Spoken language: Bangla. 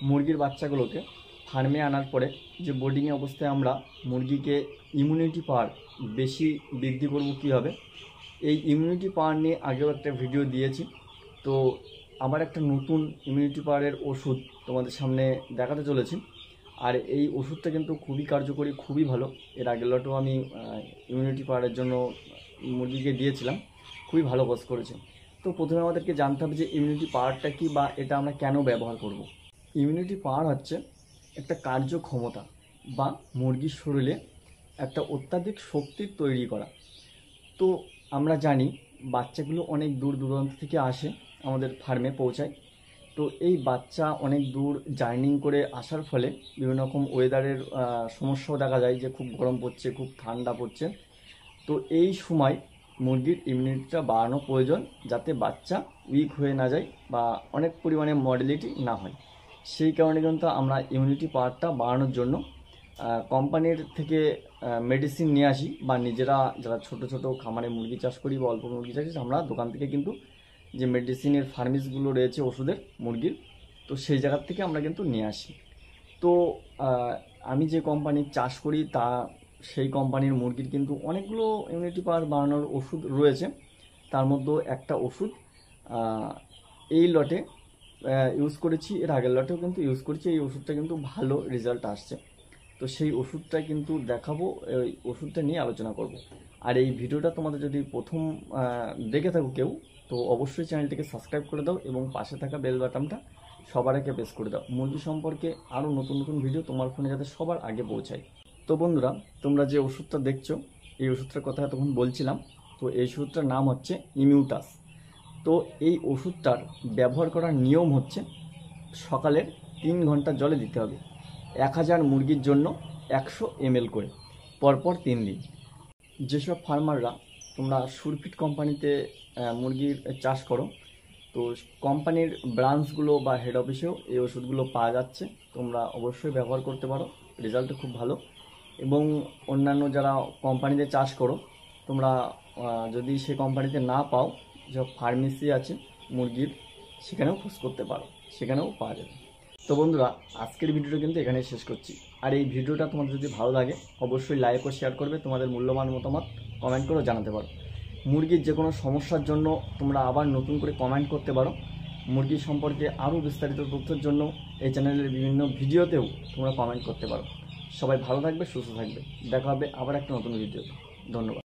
মুরগির বাচ্চাগুলোকে ফার্মে আনার পরে যে বোর্ডিংয়ে অবস্থায় আমরা মুরগিকে ইমিউনিটি পাওয়ার বেশি বৃদ্ধি করব কীভাবে, এই ইমিউনিটি পাওয়ার নিয়ে আগেও একটা ভিডিও দিয়েছি। তো আবার একটা নতুন ইমিউনিটি পাওয়ারের ওষুধ তোমাদের সামনে দেখাতে চলেছি। আর এই ওষুধটা কিন্তু খুবই কার্যকরী, খুবই ভালো। এর আগের লটেও আমি ইমিউনিটি পাওয়ারের জন্য মুরগিকে দিয়েছিলাম, খুবই ভালো কাজ করেছে। তো প্রথমে আমাদেরকে জানতে হবে যে ইমিউনিটি পাওয়ারটা কী বা এটা আমরা কেন ব্যবহার করব। ইমিউনিটি পাওয়ার হচ্ছে একটা কার্যক্ষমতা বা মুরগির শরীরে একটা অত্যাধিক শক্তির তৈরি করা। তো আমরা জানি বাচ্চাগুলো অনেক দূর দূরান্ত থেকে আসে, আমাদের ফার্মে পৌঁছায়। তো এই বাচ্চা অনেক দূর জার্নিং করে আসার ফলে বিভিন্ন রকম ওয়েদারের সমস্যাও দেখা যায়, যে খুব গরম পড়ছে, খুব ঠান্ডা পড়ছে। তো এই সময় মুরগির ইমিউনিটিটা বাড়ানো প্রয়োজন, যাতে বাচ্চা উইক হয়ে না যায় বা অনেক পরিমাণে মর্টালিটি না হয়। সেই কারণে কিন্তু আমরা ইমিউনিটি পাওয়ারটা বাড়ানোর জন্য কোম্পানির থেকে মেডিসিন নিয়ে আসি, বা নিজেরা যারা ছোট ছোট খামারে মুরগি চাষ করি বা অল্প মুরগি চাষ করি, আমরা দোকান থেকে কিন্তু যে মেডিসিনের ফার্মেসিগুলো রয়েছে ওষুধের মুরগির, তো সেই জায়গার থেকে আমরা কিন্তু নিয়ে আসি। তো আমি যে কোম্পানির চাষ করি সেই কোম্পানির মুরগির কিন্তু অনেকগুলো ইমিউনিটি পাওয়ার বাড়ানোর ওষুধ রয়েছে। তার মধ্যে একটা ওষুধ এই লটে ইউজ করেছি, এর আগের লটেও কিন্তু ইউজ করেছি। এই ওষুধটা কিন্তু ভালো রেজাল্ট আসছে। তো সেই ওষুধটা কিন্তু দেখাবো, এই ওষুধটা নিয়ে আলোচনা করব। আর এই ভিডিওটা তোমাদের যদি প্রথম দেখে থাকো কেউ, তো অবশ্যই চ্যানেলটিকে সাবস্ক্রাইব করে দাও এবং পাশে থাকা বেল বাটনটা সবার আগে প্রেস করে দাও, মুরগি সম্পর্কে আরও নতুন নতুন ভিডিও তোমার ফোনে যাতে সবার আগে পৌঁছায়। তো বন্ধুরা, তোমরা যে ওষুধটা দেখছো, এই ওষুধটার কথা তখন বলছিলাম। তো এই ওষুধটার নাম হচ্ছে ইমিউটাস। তো এই ওষুধটার ব্যবহার করার নিয়ম হচ্ছে সকালের 3 ঘন্টা জলে দিতে হবে 1000 মুরগির জন্য 100 ml করে, পরপর 3 দিন। যেসব ফার্মাররা তোমরা সুরফিট কোম্পানিতে মুরগির চাষ করো, তো কোম্পানির ব্রাঞ্চগুলো বা হেড অফিসেও এই ওষুধগুলো পাওয়া যাচ্ছে, তোমরা অবশ্যই ব্যবহার করতে পারো, রেজাল্টও খুব ভালো। এবং অন্যান্য যারা কোম্পানিতে চাষ করো, তোমরা যদি সেই কোম্পানিতে না পাও, যেসব ফার্মেসি আছে মুরগির, সেখানেও খোঁজ করতে পারো, সেখানেও পাওয়া যাবে। তো বন্ধুরা, আজকের ভিডিওটা কিন্তু এখানেই শেষ করছি। আর এই ভিডিওটা তোমাদের যদি ভালো লাগে, অবশ্যই লাইক ও শেয়ার করবে, তোমাদের মূল্যবান মতামত কমেন্ট করেও জানাতে পারো। মুরগির যে কোনো সমস্যার জন্য তোমরা আবার নতুন করে কমেন্ট করতে পারো। মুরগি সম্পর্কে আরও বিস্তারিত তথ্যের জন্য এই চ্যানেলের বিভিন্ন ভিডিওতেও তোমরা কমেন্ট করতে পারো। সবাই ভালো থাকবে, সুস্থ থাকবে। দেখা হবে আবার একটা নতুন ভিডিওতে। ধন্যবাদ।